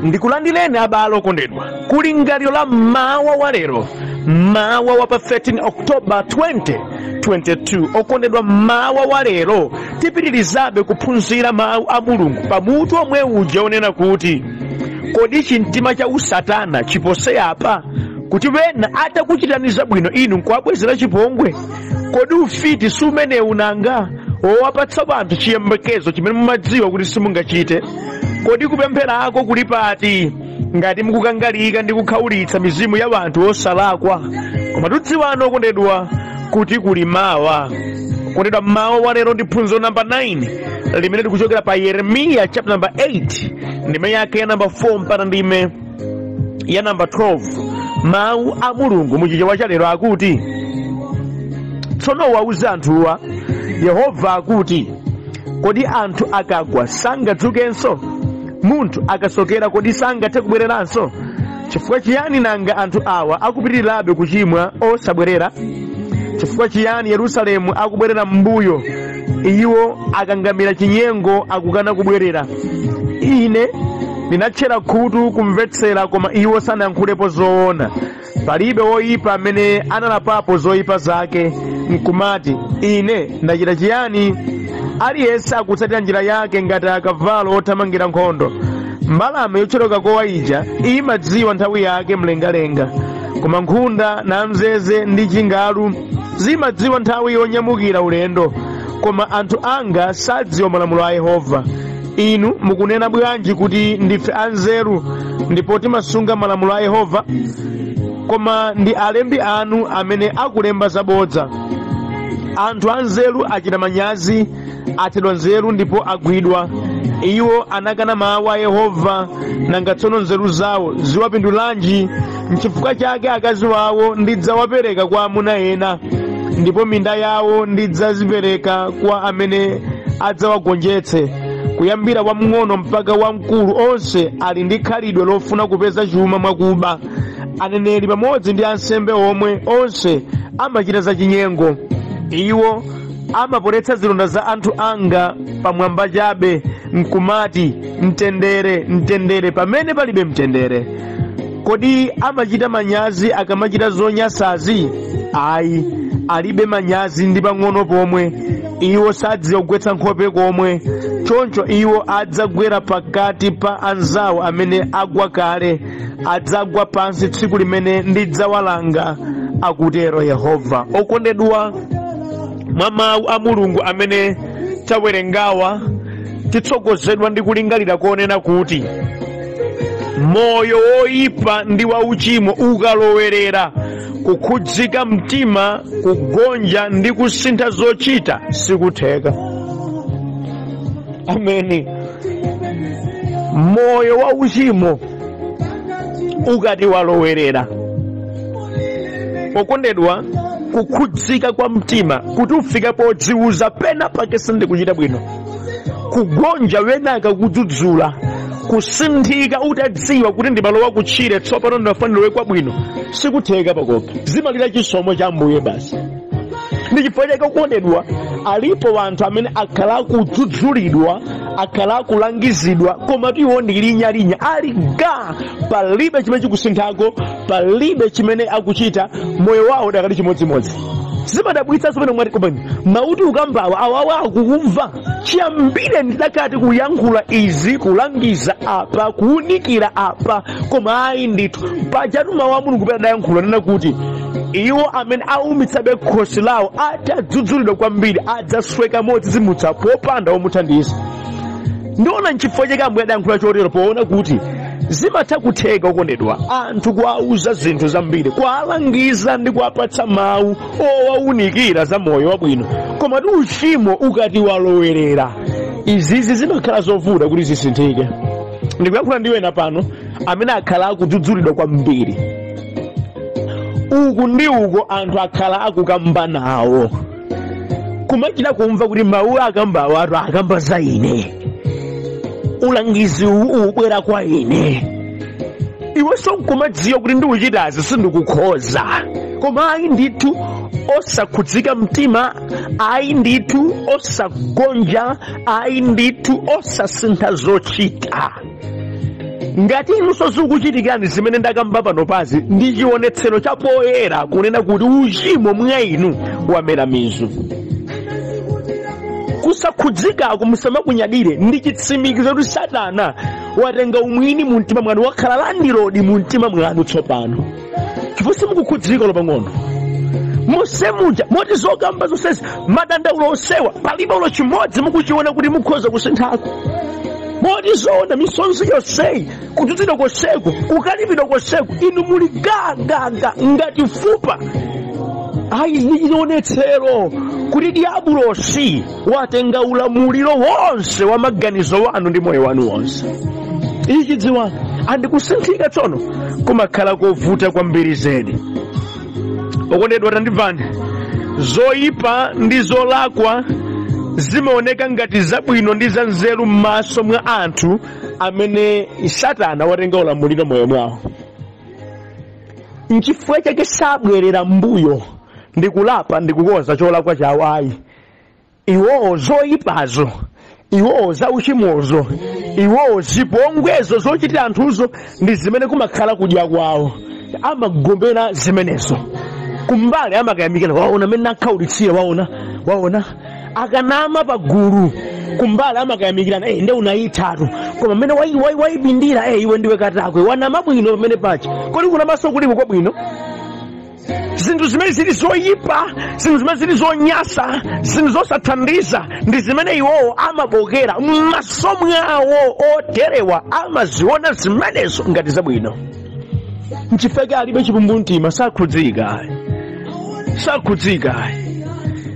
Ndikulandileni abale okondedwa kuli lingaliro la mawa wa lero, mawa wa pa 13 October 2022. Okondedwa, mawa wa lero tipitirizabe kuphunzira mawu a Mulungu pamutu omwe uja onena kuti kodi chintima cha usatana chipose apa kuti wena atakuchitaniza bwino inu nkuwabwezera chipongwe. Kodi ufiti sumenewu nanga owapatsa banthu chiyembekezo chimene mumadziwa kuti simungachite. Kodi kupemphera ako kuli pati ngati mukukangalika ndi kukhaulitsa mizimu ya wanthu osalakwa. Koma tudziwano okondedwa kuti kuli mawa. Okondedwa, mawa wa lero ndi phunziro namba 9 limene likuchokera pa Yeremiya chapter number 8 ndime yake ya namba 4 mpaka ndime ya namba 12. Mawu a Mulungu muchichewa cha lero akuti, tsono wauza anthuwa, Yehova akuti, kodi anthu akagwa sangadzukenso? Munthu akasokera kodi sangathe kubwereranso? Chifukwa chiyani nanga anthu awa akupitirirabe kuchimwa osabwerera? Chifukwa chiyani Yerusalemu akubwerera m'mbuyo, iwo akangamira chinyengo akukana kubwerera? Ine ndinatchera khutu kumvetsera, koma iwo sanayankhulepo zoona. Palibe woyipa amene analapapo zoyipa zake nkumati, ine ndachita chiyani? Aliyense akutsatira njira yake ngati akavalo othamangira nkhondo. Mbalame yocheroka kowa ija imadziwa nthawi yake mlengalenga, koma nkhunda namzeze ndi chingalu zimadziwa nthawi yonyamukira ulendo. Koma anthu anga sadziwa malamulo a Yehova. Inu mukunena bwanji kuti ndife anzeru ndipo timasunga malamulo a Yehova? Koma ndi alembi anu amene akulemba zabodza. Anthu anzeru achita manyazi, athedwa nzeru ndipo agwidwa. Iwo anakana mawu a Yehova, nanga tsono nzeru zawo ziwapindulanji? N'chifukwa chake akazi wawo ndidzawapereka kwa amuna ena, ndipo minda yawo ndidzazipereka kwa amene adzawagonjetse. Kuyambira wamng'ono mpaka wamkulu onse ali ndi khalidwe lofuna kupeza chuma mwakuba. Aneneri pamodzi ndi ansembe omwe onse amachita zachinyengo. Iwo amapoletsa zilonda za anthu anga pamwamba chabe nkumati, mtendere, mtendere, pamene palibe mtendere. Kodi amachita manyazi akamachita zonyansazi? Ayi, alibe manyazi ndi pang'ono pomwe. Iwo sadziwa kugwetsa nkhope komwe. Choncho iwo adzagwera pakati pa anzawo amene agwa kale, adzagwa pansi tsiku limene ndidzawalanga, akutero Yehova. Okondedwa, mwa mawu a Mulungu amene tawerengawa titsogozedwa ndi kulingalira konena kuti moyo woyipa ndi wauchimo ukalowerera kukhudzika mtima, kugonja ndi kusintha zochita sikutheka. Ameni. Moyo wauchimo ukati walowerera, okondedwa, kukhudzika kwa mtima kuti ufike podziuza pena pake sindikuchita bwino, kugonja wena akakudzudzula, kusinthika utadziwa kuti ndimalowa kutchire tsopano ndafanira kwa bwino, sikutheka pakopa. Zimalira chisomo cha Ambuye basi. Ndi chifukwa chake okondedwa, alipo wanthu amene akhala kudzudzulidwa, akhala kulangizidwa, koma iwo ndi linya ali ga, palibe chimene chikusinthako, palibe chimene akuchita, moyo wawo dakali chimodzimodzi. Zimadabwitsa zimene mwati komani mauti ukambawa awawa akukumva chiyambire ndidakati kuyankhula izi, kulangiza apa, kuunikira apa, koma ayi ndithu pajatu mawu a Mulungu pena dayankhula nena kuti iwo amene aumitsabe khosi lawo atadzudzulidwa kwambiri adzasweka modzidzimutsa popanda omuthandiza. Ndiona nchifukwa chake Ambuye adayankhula chotero poona kuti zimatha kutheka okondedwa anthu kuwauza zinthu zambiri, kuwalangiza ndi kuwapatsa mawu owaunikira za moyo wabwino, koma ndi uchimo ukati walowerera, izizi zimakhala zovuta kuti zisinthike. Ndikuyankhula ndi wena pano amene akhala akudzudzulidwa kwambiri, uku ndi uko anthu akhala akukamba nawo, kumachita kumva kuti mawu akambawo atu akamba za ine, ulangizi uwu ubwera kwa ine. Iwe sonkumadziwa kuti ndiuchitazi sindikukhoza, koma ayi ndithu osakhudzika mtima, ayi ndithu osagonja, ayi ndithu osasintha zochita. ngati inunso zikuchitikani zimene ndakamba pano pazi ndi chionetsero chapoyera kunena kuti uchimo mwa inu wamera mizu. Kusakhudzikako musamakunyadire ndi chitsimikizo kuti Satana watenga umwini mu mtima mwanu, wakhala landilodi mu mtima mwanu tsopano. Chifukwa simukukhudzika lopang'ono. Mose muja moti zokamba zonsezi madandaulo onsewa palibe ulo chimodzi mukuchiona kuti mukhoza kusinthako. Moti zoona misonzi yonseyi, kututsidwa konseko, kukalipidwa konseko, inu muli gaga ngati fupa. Ayi ndi chionetsero kuti diabulosi watenga ulamuliro wonse wa maganizo wanu ndi moyo wanu wonse. Ichi dziwani, andikusinthika tsono kumakhala kovuta kwambiri zedi. Okondedwa tandimvani, zoyipa ndi zolakwa zimaoneka ngati zabwino ndi zanzeru m'maso mwa anthu amene Satana watenga ulamuliro moyo mwawo. N'chifukwa chake sabwerera mbuyo ndi kulapa ndi kukonza cholakwa chawo ayi. Iwowo zoyipazo, iwowo zauchimozo, iwowo zipongwezo zochitira anthuzo ndi zimene kumakhala kudya kwawo. Amagombera zimenezo. Kumbali amakayamikira, waona amene nakhaulitsira, waona akanama pagulu kumbali amakayamikirana, nde unayitatu koma amene wayibindira iwe ndiwe katakwe wanama bwino pamene pachi. Kodi kuna maso kulipo kwa bwino? Zinthu zimene zili zoyipa, zinthu zimene zili zonyasa, zinthu zosathandiza ndi zimene iwowo amabokera m'maso mwawo. Oterewa amaziona zimenezo ngati zabwino. N'chifukwa alibe chikumbumtima, sakhudzika.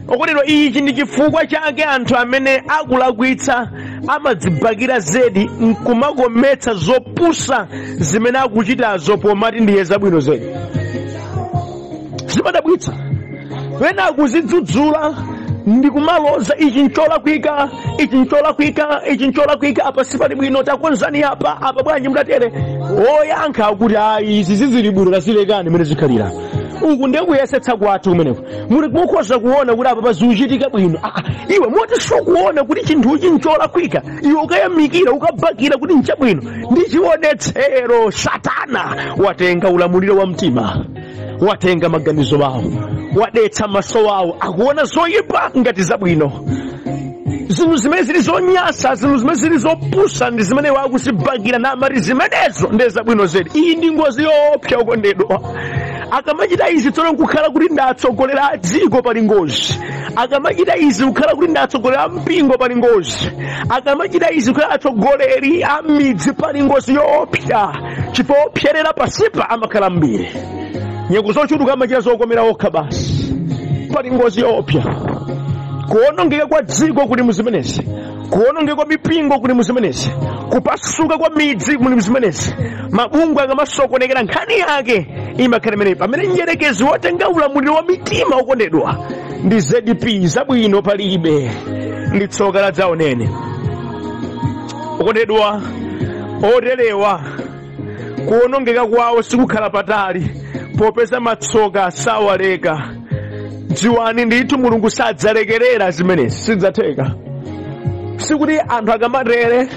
Okondedwa, ichi ndi chifukwa chake anthu amene akulakwitsa amadzibakira zedi nkumakometsa zopusa zimene akuchitazo pomati ndiye zabwino zedi. Zimadabwitsa wena akuzidzudzula ndi kumaloza ichi ncholakwika, ichi ncholakwika, apa sipali bwino, takonzani apa bwanji mudatere. Oyankha akuti ayi izi zizili bwino, tasilekani mene zikhalira. Uku ndiye kuyesetsa kwathu kumeneko. Mukhoza kuona kuti apa paziuchitika bwino. Iwe moti sokuona kuti chinthuchi ncholakwika, iwe ukayamikira ukabakira kuti nchabwino. Ndi chionetsero. Satana watenga ulamuliro wa mtima, watenga maganizo wawo, wadetsa maso wawo, akuona zoyipa ngati zabwino. Zinthu zimene zili zonyasa, zinthu zimene zili zopusa ndi zimene wakusibakira namati zimenezo ndi zabwino zedi. Iyi ndi ngozi yoopsa okondedwa. Akamachita izi tsono nkukhala kuti ndatsogolera dziko pali ngozi. Akamachita izi kukhala kuti ndatsogolera mpingo pali ngozi. Akamachita izi kukhala atsogoleri a midzi pali ngozi yoopsa. Chifukwa opserera pasipa amakhala mbiri. Nyengo zochuluka amachita zokomera okha basi. Pali ngozi yoopsa. Kuonongeka kwa dziko kuli muzimenezi, kuonongeka kwa mipingo kuli muzimenezi, kupasuka kwa midzi kuli muzimenezi. Mabungwe akamasokonekera nkhani yake imakhala imeneyi. Pamene njerekezi wotenga ulamuliro wa mitima okondedwa ndi ZDP, zabwino palibe, ndi tsoka la dzaonene. Okondedwa, oterewa kuonongeka kwawo sikukhala patali popeza matsoka sawaleka. Dziwani ndithu Mulungu sadzalekerera zimenezi, sidzatheka. Sikuti anthu akamatere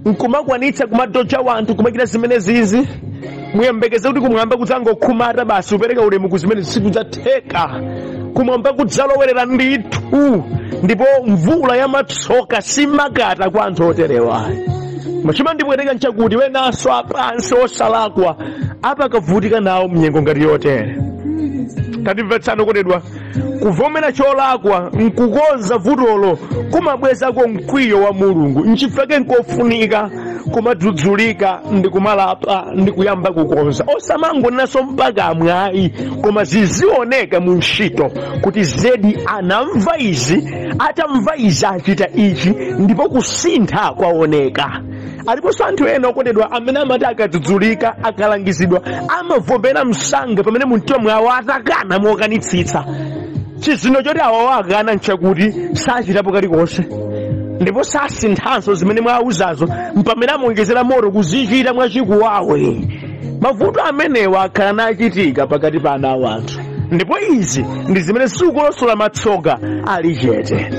nkumakwanitsa kumadocha wanthu kumachita zimenezizi muyembekeze kuti kumwamba kudzangokhumata basi upereka ulemu kuzimenezi, sikudzatheka. Kumwamba kudzalowerera ndithu, ndipo mvula ya matsoka simakata kwa anthu oterewa. Machima ndipweteka nchakuti wenanso apansi osalakwa apakavutika nawo mnyengo ngati yotere. Tatimvetsani okondedwa, kuvomera cholakwa nkukonza vutolo kumabwezako mkwiyo wa Mulungu. Nchifukwa nkofunika kumadzudzulika ndi kumalapa ndi kuyamba kukonza. Osamangonenaso mpaka mwayi, koma zizioneka mu ntchito kuti zedi anamva izi, atamva izi achita ichi, ndipo kusintha kwaoneka. Aliponso anthu ena okondedwa amene amati akadzudzulika, akalangizidwa, amavomera msanga pamene mumtima mwawo atakana mokanitsitsa. Chizino choti awawo akana nchakuti sachitapo kalikonse, ndipo sasinthanso zimene mwauzazo mpamene amongezera moto kuzichita mwachikuwawe. Mavuto amenewa akhala nachitika pakati pa ana a anthu, ndipo izi ndi zimene sikulosola matsoka ali chete.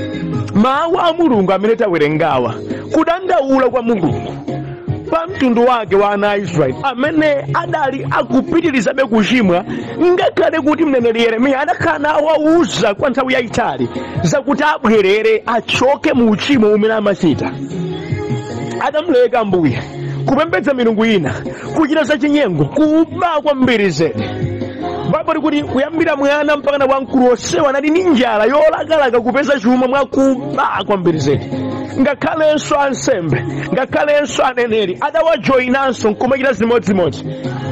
Mawu a Mulungu amene tawerengawa kudandaula kwa Mulungu. pa mtundu wake wa ana a Israeli amene adali akupitirizabe kuchimwa, ngakhale kuti mneneri Yeremiya adakhala awauza kwa nthawi yayitali zakuti abwerere achoke mu uchimo umene amachita. Adamuleka Ambuye kupembedza milungu ina, kuchita zachinyengo, kuba kwambiri zedi. Baibulo kuti kuyambira mwana mpaka na wamkulu onsewa anali ndi njala yolakalaka kupeza chuma mwakuba kwambiri zedi. Ngakhalenso ansembe, ngakhalenso aneneri adawajoyinanso nkumachita zimodzimodzi.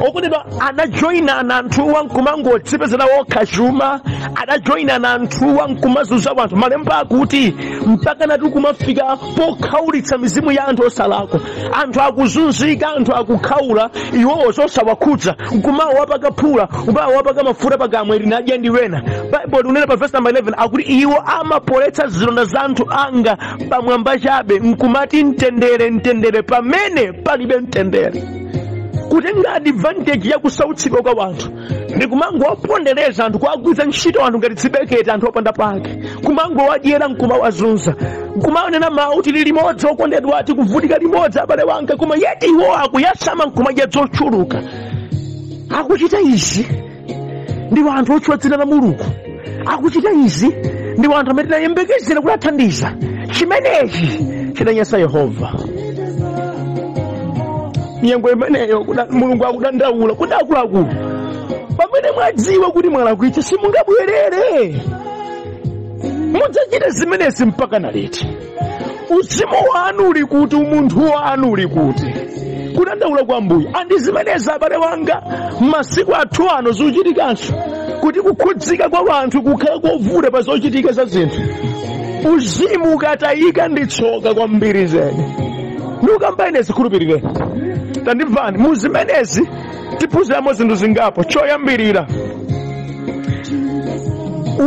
Okutidwa adajoyinana anthuwa nkumangodzipezera wokha chuma, adajoyinana anthuwa nkumazunza wanthu. Malemba akuti mpaka nati kumafika pokhaulitsa mizimu ya anthu osalakwa, anthu akuzunzika, anthu akukhaula, iwowo zosawakhudza, nkumawapa kaphula, nkumawapa kamafuta pakamwa linadya ndi wena. Baibulo unena pa verse number 11 akuti iwo amapoletsa zilonda za anthu anga pamwamba chabe, nkumati mtendere mtendere pamene palibe mtendere. Kutenga advantage ya kusautsidwa kwa wanthu ndi kumangowapondereza anthu, kuwagwiritsa ntchito anthu ngati zibekete, anthu opanda pake, kumangowadyera nkumawazunza, nkumaonena mawu kuti limodzi okondedwa ati kuvutika limodzi abale wanga, koma yeti iwo akuyasama nkumadya zochuluka. Akuchita izi ndi anthu otchula dzina la Mulungu, akuchita izi ndi anthu amene tinayembekezera kuti athandiza. Chimenechi chidanyansa Yehova. Nyengo imeneyo Mulungu akudandaula kuti akuluakulu pamene mwadziwa kuti mwalakwitsa simungabwerere, mudzachita zimenezi mpaka na liti? Uzimu wanu uli kuti, umunthu wanu uli kuti? Kudandaula kwa Ambuye andi zimenezi abale wanga. Masiku athu ano zochitikanso kuti kukhudzika kwa wanthu kukhala kovuta pa zochitika za zinthu. Uzimu ukatayika ndi tsoka kwambiri zedi. Ndikukamba zikhulupirire, tandimvani, muzimenezi tiphunziramo zinthu zingapo. Choyambirira,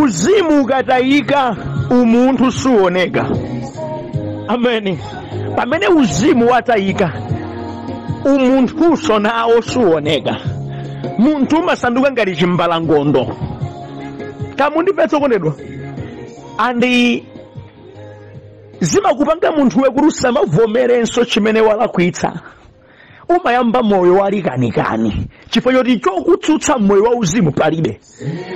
uzimu ukatayika umunthu suoneka. Ameni. Pamene uzimu watayika umunthuso nawo suoneka. Munthu umasanduka ngati chimbalangondo. Kamundipetsa okondedwa, andi zimakupanga munthuwe kuti usamavomerenso chimene walakwitsa. Umayamba moyo walikanikani chifukwa choti chokutsutsa moyo wa uzimu palibe.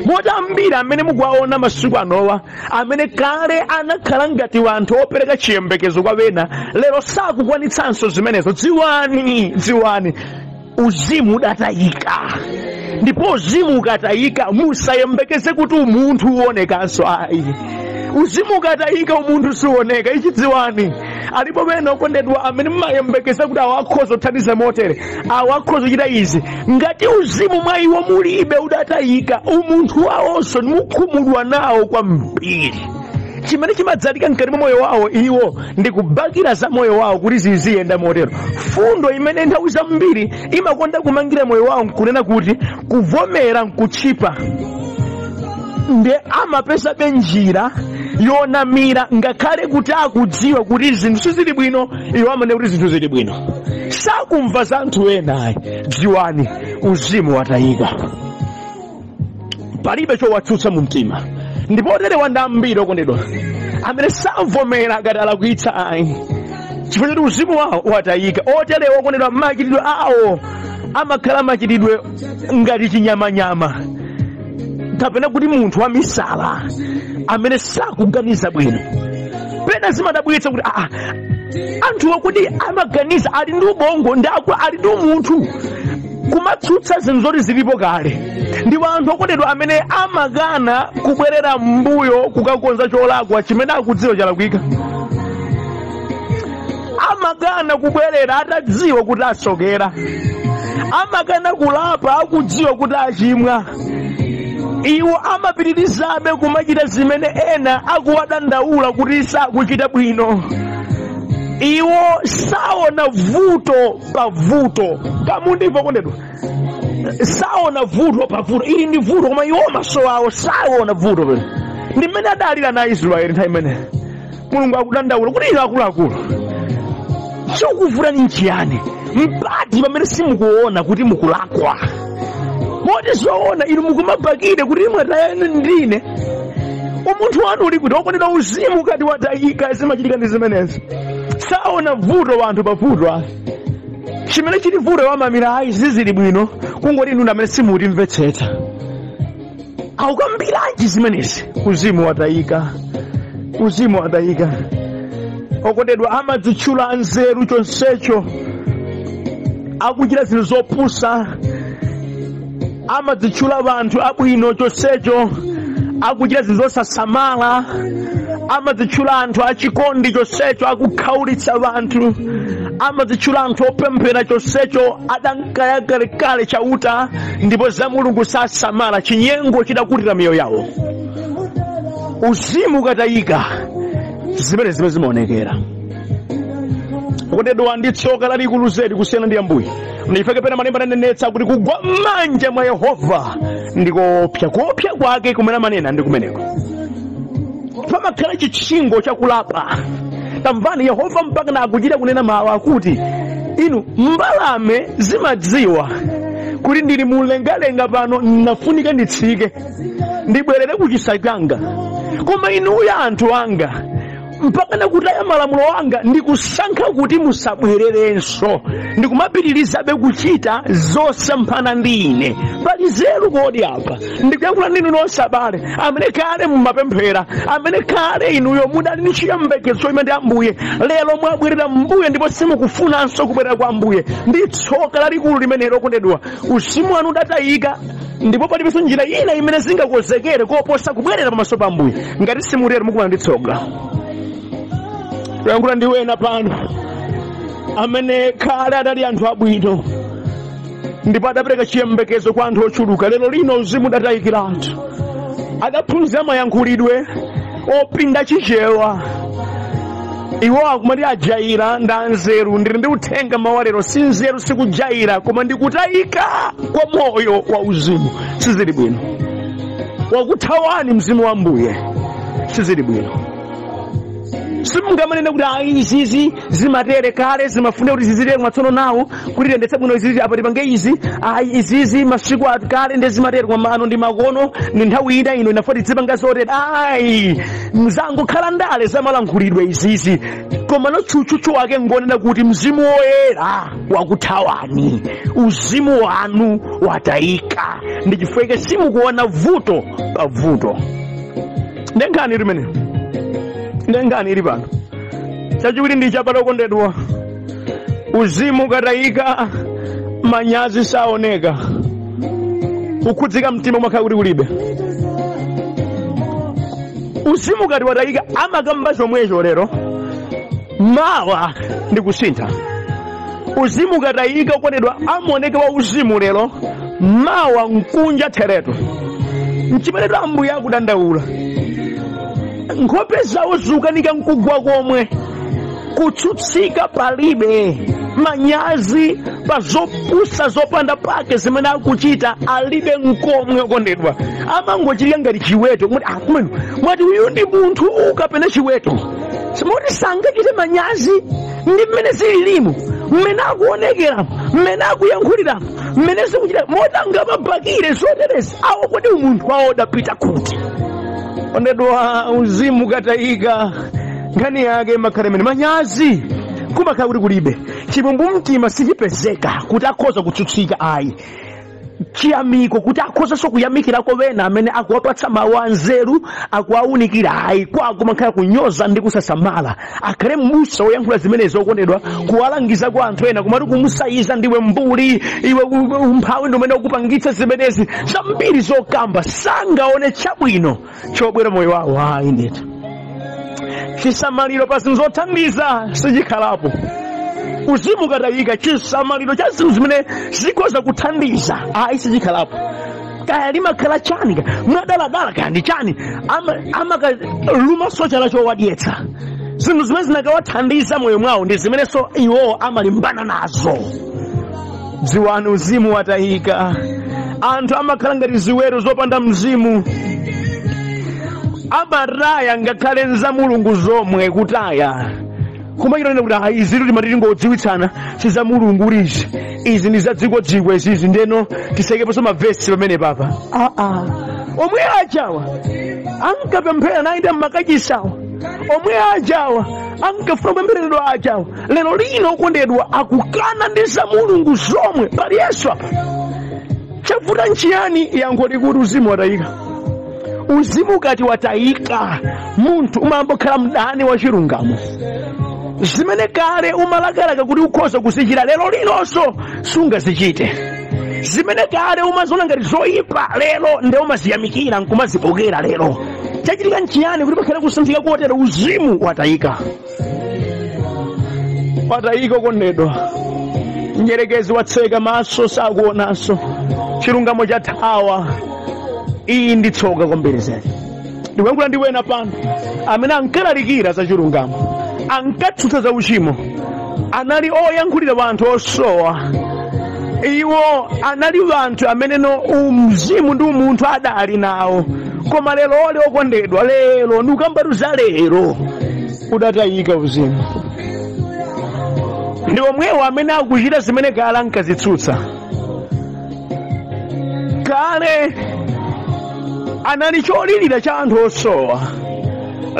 Motambira amene mukuwaona masiku anowa amene kale anakhala ngati wanthu opereka chiyembekezo kwa wena, lero sakukwanitsanso zimenezo. Dziwani uzimu udatayika. Ndipo uzimu ukatayika musayembekeze kuti umunthu uonekanso. Ayi, uzimu ukatayika umunthu suoneka. Ichi dziwani. Alipo wena okondedwa amene mmayembekeza kuti awakhoza kuthandiza motere, awakhoza kuchita izi. Ngati uzimu mwa iwo mulibe, udatayika, umunthu wawonso mukhumudwa nawo kwambiri. Chimene chimadzalika mkati mwa moyo wawo iwo ndi kubakira za moyo wawo kuti ziziyenda motero. Fundo imene nthawi zambiri imakonda kumangira moyo wawo nkunena kuti kuvomera nkuchipa, nde amapeza benjira yonamira ngakhale kuti akudziwa kuti zinthu sizili bwino, iwo amene kuti zinthu zili bwino. Sakumva za anthu ena. Dziwani uzimu watayika, palibe chowatsutsa mu mtima. Ndipo tere wanda ambiri okondedwa amene savomera ngati alakwitsa. Ayi, chifukwa choti uzimu wawo watayika. Otere okondedwa machitidwe awo amakhala machitidwe ngati chinyamanyama, kapena kuti munthu wamisala amene sakuganiza bwino. Pena zimadabwitsa kuti anthu akuti amaganiza ali ndi ubongo, ndakwa ali ndi umunthu, kumatsutsa zinthu zoti zilipo kale. Ndi anthu okondedwa amene amakana kubwerera mbuyo kukakonza cholakwa chimene akudziwa chalakwika. Amakana kubwerera atadziwa kuti asokera. Amakana kulapa akudziwa kuti achimwa. Iwo amapitirizabe kumachita zimene ena akuwadandaula kuti sakuchita bwino. Iwo saona vuto pa vuto. Kamundimva okondedwa, saona vuto pa vuto. Ili ndi vuto koma iwo maso awo saona vuto. Ndi mmene adalira na Israeli nthawi imene Mulungu akudandaula kuti inu akuluakulu chikuvuta ni nchiyani mpati pamene simukuona kuti mukulakwa. Moti zoona inu mukumabakire kuti mwatayani ndine. Umunthu wanu uli kuti okondedwa uzimu kati watayika zimachitika ndi zimenezi. Saona vuto wanthu pa vuto. chimene chilivure wamamira ayi zizili bwino kungoti inu amene simutimvetsetsa. Aukambiranji zimenezi? Uzimu watayika, uzimu watayika. Okondedwa amadzitchula anzeru chonsecho, akuchita zinthu zopusa, amadzitchula vanthu abwino chonsecho, akuchita zinthu zosasamala, amadzitchula anthu achikondi chonsecho, akukhaulitsa vanthu, amadzitchula anthu opemphera chonsecho, adankaya kalekale chauta, ndipo za Mulungu sasamala, chinyengo chidakutira miyoyo yawo. Uzimu ukatayika, zimene zimaonekera. Okondedwa ndi tsoka lalikulu zedi kusiyana ndi Ambuye. Ndifeke pena malemba nanenetsa kuti kugwa m'manja mwa Yehova ndikopsa, kuopsa kwake kumene manena ndi kumeneko. Pamakhala chitchingo chakulapa. Tamvani Yehova mpaka na akuchita kunena mawu akuti inu mbalame zimadziwa kuti ndili mulengalenga pano, nafunika nditsike ndibwerere kuchisakanga. Koma inuyo anthu anga mpaka nakutaya malamulo anga ndikusankha kuti musabwererenso, ndikumapitirizabe kuchita zosemphana ndi ine. Pali nzeru kodi apa? Ndikuyankhula ndinu nonse abale amene kale mumapemphera, amene kale inuyo mudali ndi chiyembekezo choyima ndi Ambuye, lero mwabwerera m'mbuye ndipo simukufunanso kubwerera kwa Ambuye. Ndi tsoka lalikulu limenelo okondedwa. Uzimu wanu udatayika, ndipo palibenso njira ina imene zingakonzekere koposa kubwerera pamaso pa Ambuye. Ngati simulero mukumana ndi tsoka. Kuyankhula ndi wena pano amene kale adali anthu abwino, ndipo adapereka chiyembekezo kwa anthu ochuluka. Lero lino uzimu udatayikira anthu, adaphunzira mayankhulidwe opinda chichewa. Iwo akumati ajaira nda nzeru. Ndili ndi uthenga mawu lero, si nzeru sikujaira, koma ndikutayika kwa moyo wa uzimu. Sizili bwino. Wakuthawani mzimu wa Ambuye, sizili bwino. Simungamanene kuti izizi zimatere kale, zimafuna kuti zizire mwatsono nawo kuti tendetse bwino izizi apa tipange izi. Izizi masiku atu kale ndi zimatere kwa mano ndi makono ndi nthawi ina ino inafoti zipanga zotere. Mzango khala ndale zamalankhulidwe izizi, koma no chuchuchu wake ngonena kuti mzimu woyera wakuthawani, uzimu wanu watayika. Ndi chifukwa simukuona vuto pa vuto. Ndengani limene ndengani ili pano. Chachiwiri ndi chapata okondedwa. Uzimu ukatayika, manyazi saoneka, kukhudzika mtima umakhala kuti kulibe. Uzimu ukati watayika, amakamba zomwezo lero mawa ndi kusintha. Uzimu ukatayika okondedwa, amaoneka wa uzimu lero mawa nkunja thereto. Nchimene Ambuye akudandaula. Nkhope zawo zukanika nkugwa komwe, kutsutsika palibe, manyazi pa zopusa zopanda pake zimene akuchita alibe nkomwe okondedwa. Amangochirika ngati chiweto kuti kumene mwati uyu ndi munthu kapena chiweto. Simoti sangachite manyazi ndi mmene zililimu, mmene akuonekera, mmene akuyankhulira, mmene zikuchita modanga mabakire zoterezi. Awo kodi umunthu wawo udapita kuti? Okondedwa, uzimu ukatayika, nkhani yake makhala mene manyazi kumakhala kuti kulibe. Chipumbumtima sichipezeka kuti akhoza kutsutsika ayi. Chiyamiko kuti akhozanso kuyamikirako wena amene akuwapatsa mawu anzeru, akuwaunikira ayi. Kwako makhala kunyoza ndi kusasamala. Akhale m'busa woyankhula zimenezo okondedwa, kuwalangiza kwa anthu ena kumati kumusayiza ndiwe mbuli, iwe umphawi ndi umene ukupangitsa zimenezi. Zambiri zokamba sangaone chabwino chobwera moyo wawo. Ayi ndithu. Chisamaliro pa zinthu zothandiza sichikhalapo. Uzimu ukatayika, chisamaliro cha zinthu zimene zikhoza kuthandiza ayi sichikhalapo. Kaya limakhala chani, mwadala kaya ndi chani, amakaluma socha chowadyetsa. Zinthu zimene zinakawathandiza moyo mwawo ndi zimenenso iwo amalimbana nazo. Dziwani uzimu watayika. Anthu amakhala ngati ziweto zopanda mzimu. Amaraya ngakhale nza Mulungu zomwe kutaya. Kumakira kuti izi timati tingodziwitsana siza Mulungu ulizi. Izi ndi za dziko izi ndeno tisekeponso mavesi pamene papa. Omwe ajawa ankapemphera naenda makachisawa. Omwe ajawa ankafuna kupembereredwa achawo lero lino okondedwa akukana ndi za mulungu zomwe pali Yesu apa. Chavuta nchiyani? Yankho kuti uzimu watayika. Uzimu ukati watayika, munthu umambokhala mdani wa chilungamo. Zimene kale umalakalaka kuti ukhoza kuzichita lero linonso sungazichite. Zimene kale umaziona ngati zoyipa lero nde umaziyamikira nkumazibokera lero. Chachitika nchiyani kuti pakhale kusanthika kotero? Uzimu watayika. Watayika okondedwa. Nyerekezi watseka maso sakuonanso. Chilungamo chathawa. Iyi ndi tsoka kwambiri zedi. Ndikuyankhula ndi wena pano amene ankalalikira za chilungamo, ankatsutsa za uchimo, anali oyankhulira wanthu osowa. Iwo anali wanthu amene umzimu ndi umunthu adali nawo. Koma lero ole okondedwa, lero ndikukambatuza lero udatayika uzimu. Ndi omwewo amene akuchita zimene kale ankazitsutsa. Kale anali cholilira cha anthu osowa.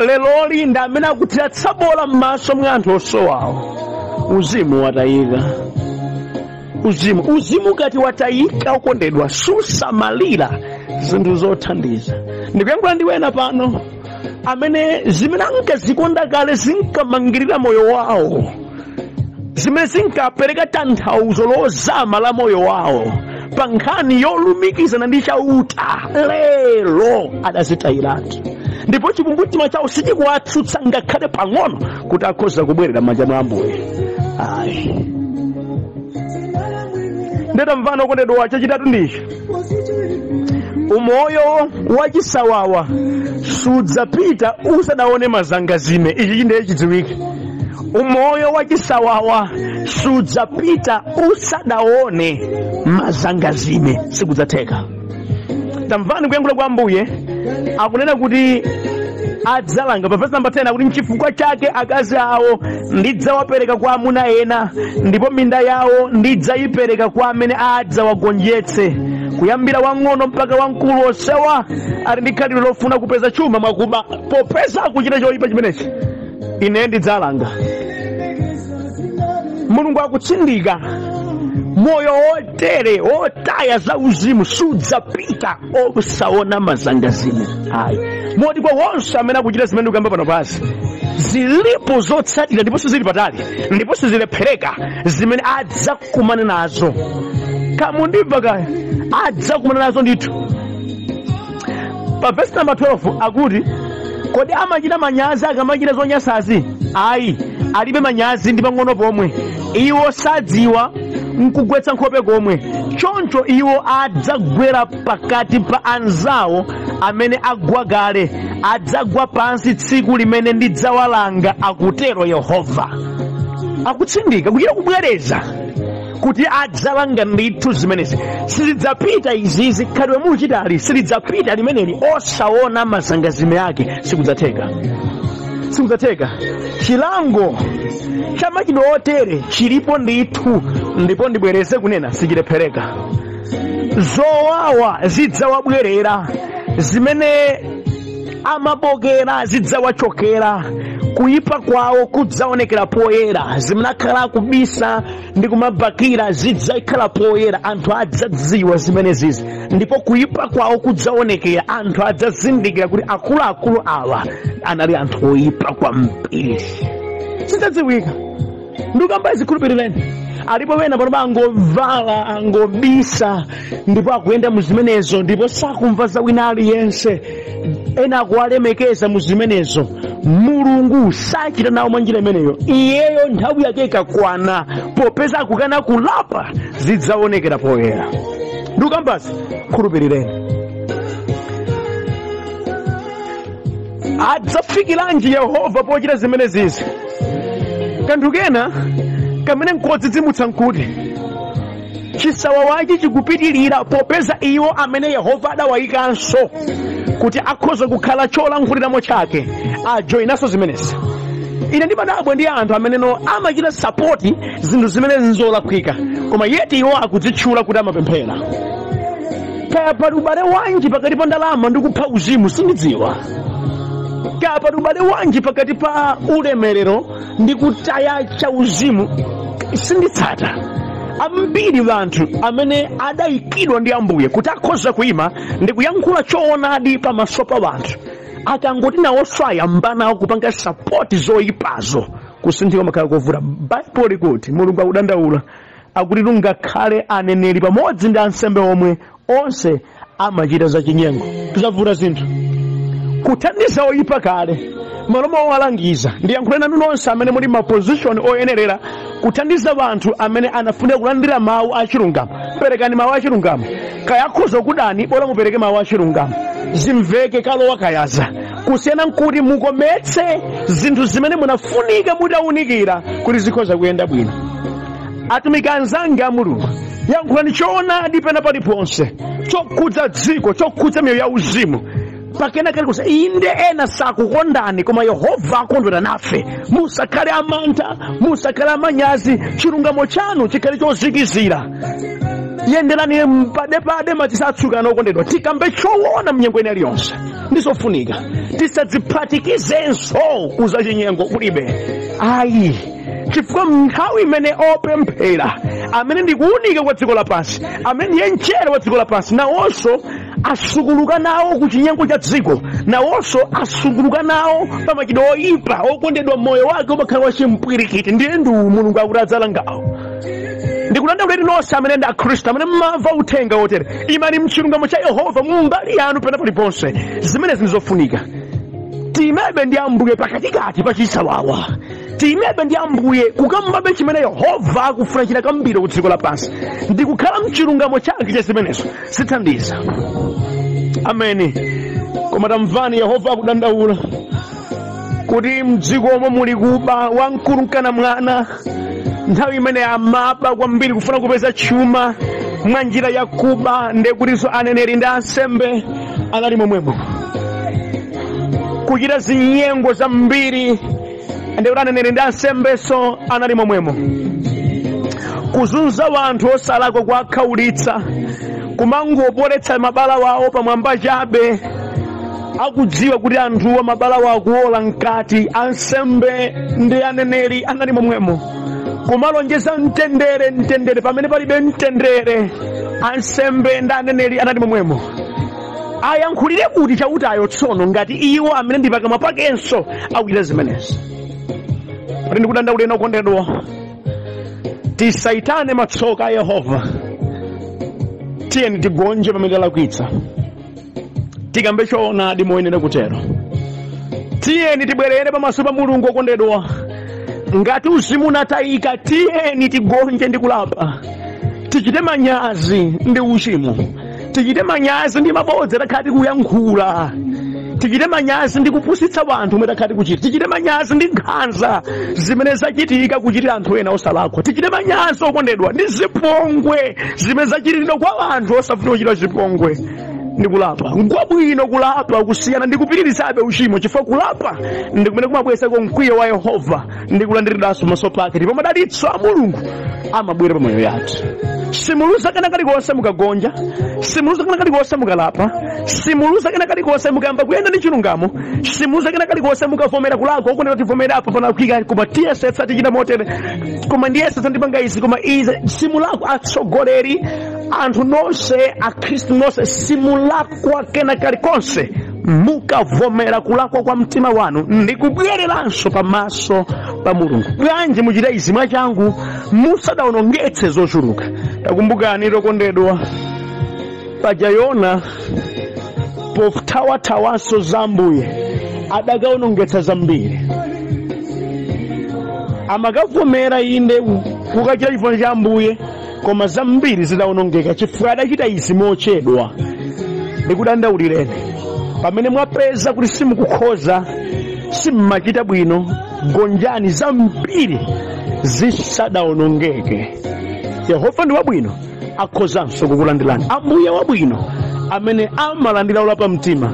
Leloli ndi amene akuthira tsabola m'maso mwa anthu osowawo. Uzimu watayika. Uzimu kati watayika okondedwa susamalira zinthu zothandiza. Ndikuyankhula ndi wena pano amene zimene ankazikonda kale zinkamangirira moyo wawo, zimene zinkapereka tanthauzo lozama la moyo wawo pa nkhani yolumikizana ndi chauta, lero adazitayiratu. Ndipo chikumbumtima chawo sichikuwatsutsa ngakhale pang'ono kuti akhoza kubwerera m'manja mwa Ambuye. Ayi. Ndetamvana okondedwa chachitatu ndichi. Umoyo wachisawawa sudzapita usadaone mazangazime. Ichi ndiye chidziwike. Umoyo wachisawawa sudzapita usadaone mazangazime. Sikudzatheka. Tamvani kuyankhula kwa Ambuye akunena kuti adzalanga pa verse number 10 akuti n'chifukwa chake akazi awo ndidzawapereka kwa amuna ena, ndipo minda yawo ndidzayipereka kwa amene adzawagonjetse. Kuyambira wang'ono mpaka wamkulu onsewa ali ndi khalidwe lofuna kupeza chuma mwakuba. Popeza akuchita choyipa chimenechi, ine ndidzalanga. Mulungu akutsindika moyo wotere wotaya za uzimu sudzapita osaona mazangazime. Ayi. Moti kwa wonse amene akuchita zimene ndikuyamba pano pasi, zilipo zotsatira ndiponso zili patali, ndiponso zilephereka zimene adzakumana nazo. Kamundimva kaya adzakumana nazo ndithu. Pa verse number 12 akuti kodi amachita manyazi akamachita zonyansazi? Ayi, alibe manyazi ndi pang'ono pomwe. Iwo sadziwa nkugwetsa nkhope komwe. Choncho iwo adzagwera pakati pa anzawo amene agwa kale. Adzagwa pansi tsiku limene ndidzawalanga, akutero Yehova. Akutsindika kuchita kubwereza kuti adzalanga ndithu zimenezi. Sizidzapita izizi khalidwe muchitali, silidzapita limeneli osaona mazangazime yake. Sikudzatheka. Sikudzatheka. Chilango cha machitidwe otere chilipo ndithu, ndipo ndibwereze kunena sichilephereka. Zowawa zidzawabwerera, zimene amabokera zidzawachokera. Kuyipa kwawo kudzaonekera poyera, zimene akhala akubisa ndi kumabakira zidzakhala poyera. Anthu adzadziwa zimenezizi, ndipo kuyipa kwawo kudzaonekera. Anthu adzazindikira kuti akuluakulu awa anali anthu oyipa kwambiri. Zidzadziwika. Ndikamba zikhulupirireni. Alipo wena pano angovala angobisa ndipo akuyenda muzimenezo ndipo sakumva za wina aliyense. Ena akuwalemekeza muzimenezo. Mulungu sachita nawo mwanjira imeneyo. Iyeyo nthawi yake ikakwana, popeza akukana kulapa, zidzaonekera poyera. Ndikambasi khulupirireni. Adzafikiranji Yehova pochita zimenezizi? Kanthu kena kamene nkodzidzimutsa nkuti chisawawachi chikupitirira popeza iwo amene Yehova adawayikanso kuti akhoza kukhala cholankhuliramo chake ajoyinaso zimenezi. Ine ndimadabwa ndi anthu amene amachita sapoti zinthu zimene nzolakwika, koma yeti iwo akudzitchula kuti amapemphera. Kaya pali ubale wanji pakati pa ndalama ndi kupha uzimu sindidziwa. kapa ubale wanji pakati pa ulemerero ndi kutaya cha uzimu sinditsata. Ambiri vanthu amene adayikidwa ndi Ambuye kuti akhoza kuima ndi kuyankhula choonadi pamaso pa vanthu, akangoti nawo swayamba kupanga sapoti zoyipazo kusinthika makhala kovuta. Baibulo ikuti Mulungu akudandaula akuti ngakhale aneneri pamodzi ndi ansembe omwe onse amachita zachinyengo. Tizavuta zinthu kuthandiza oyipa kale malomo owalangiza. Ndiyankhule nanu nonse amene muli ma position oyenerera kuthandiza vanthu amene anafunira kulandira mawu achilungamo. Perekani mawu achilungamo. Kaya akhoza kudani bora mupereke mawu achilungamo. Zimveke kalowa kayaza. Kusiyana nkuti mukometse zinthu zimene munafunika mudaunikira kuti zikhoza kuyenda bwino. Atumiki anzanga a Mulungu, yankhulani choonadi pena paliponse chokhudza dziko, chokhudza miyoyo ya uzimu. Pakena kali kusa inde ena sakukondani koma Yehova akondwera nafe. Musakhale amantha, musakhale amanyazi, chilungamo chanu chikhale chozikizira. Yenderani padepade matisatsuka nokondedwa. Tikambe choona mnyengo ina iliyonse ndizofunika. Tisadziphatikizenso kuzachinyengo kulibe. Ayi chifukwa nthawi imene opemphera amene ndikuunika kwa dziko lapansi, amene ndiye mchere wa dziko lapansi, nawonso asukuluka nawo ku chinyengo cha dziko, nawonso asukuluka nawo pa machitidwe oyipa okondedwa moyo wake umakhala wachimpwirikiti. Ndiye Mulungu akuti adzalangawo. Ndikulandauleni nonse amene ndi akhristu amene mmamva uthenga wotere, imani mchilungamo cha Yehova mumbali yanu pena paliponse. Zimene zinizofunika. Timebe ndi Ambuye pakatikati pa chisawawa. Timebe ndi Ambuye kukambabe chimene Yehova akufunira kambiri ku dziko lapansi. Ndikukhala mchilungamo chake cha zimenezo sithandiza. Ameni. Koma tamvani Yehova akudandaula kuti mdziko omwe muli kuba wamkulu nkana mwana. Nthawi imene amaba kwambiri kufuna kupeza chuma mwa njira ya kuba, ndekutinso aneneri ndi ansembe anali momwemo kuchita zinyengo zambiri, ndekuti aneneri ndi ansembeso anali momwemo kuzunza wanthu osalako kuwakhaulitsa, kumangopoletsa mabala wawo pamwamba chabe, akudziwa kuti anthuwa mabala wawo kuola mkati. Ansembe ndi aneneri anali momwemo kumalonjeza mtendere pamene palibe mtendere. Ansembe ndi aneneri anali momwemo. Ayankhulire kuti chautayo tsono ngati iwo amene ndi pakamwa pakenso akuchita zimenezi. Kuti ndikudandauleni okondedwa, tisaitane matsoka a Yehova. Tiyeni tigonje pamene talakwitsa, tikambe choonadi moyenera kutero. Tiyeni tibwerere pamaso pa Mulungu okondedwa. Ngati uzimu unatayika, tiyeni tigonje ndi kulapa. Tichite manyazi ndi uchimo, tichite manyazi ndi mabodza takhati kuyankhula, tichite manyazi ndi kupusitsa wanthu omwe takhati kuchita, tichite manyazi ndi nkhanza zimene zachitika kuchitira anthu ena osalakwa, tichite manyazi okondedwa ndi zipongwe zimene zachitidwa kwa wanthu osafuna kuchita zipongwe ndi kulapa. Ngwabwino kulapa kusiyana ndi kupitirizabe uchimo, chifukwa kulapa ndi kumene kumabweretsa mkwiyo wa Yehova ndi kulandiridwanso maso pake, ndipo madalitso a Mulungu amabwera pa moyo yathu. Simuluza kana kalikonse mukagonja, simuluza kana kalikonse mukalapa, simuluza kana kalikonse mukayamba kuyenda ndi chilungamo, simuluza kana kalikonse mukavomera kulakwa okondedwa. Tivomera apo pana kuika koma tiyesetsa tichita motere, koma ndiyesetsa ndipanga izi, koma izi simulako atsogoleri anthu nonse akhristu nonse simulakwa kena kalikonse mukavomera kulakwa kwa mtima wanu ndi kubwereranso pamaso pa Mulungu. Bwanji muchita izi mwachangu musadawonongetse zochuluka. Takumbukani okondedwa, paja Yona pothawathawanso za Ambuye adakawonongetsa zambiri. Amakavomera inde kukachita chifuniro cha Ambuye, koma zambiri zidawonongeka chifukwa adachita izi mochedwa. Ndikudandaulireni pamene mwapeza kuti simukukhoza, simmachita bwino, gonjani zambiri zisadawonongeke. Yehova ndi wabwino, akhozanso kukulandirani. Ambuye wabwino amene amalandira olapa mtima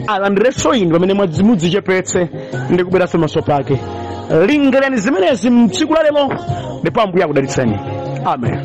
alandirenso inu pamene mudzichepetse ndi kubweranso maso pake. Lingalirani zimenezi mtsiku la lero, ndipo Ambuye akudalitseni. Amen.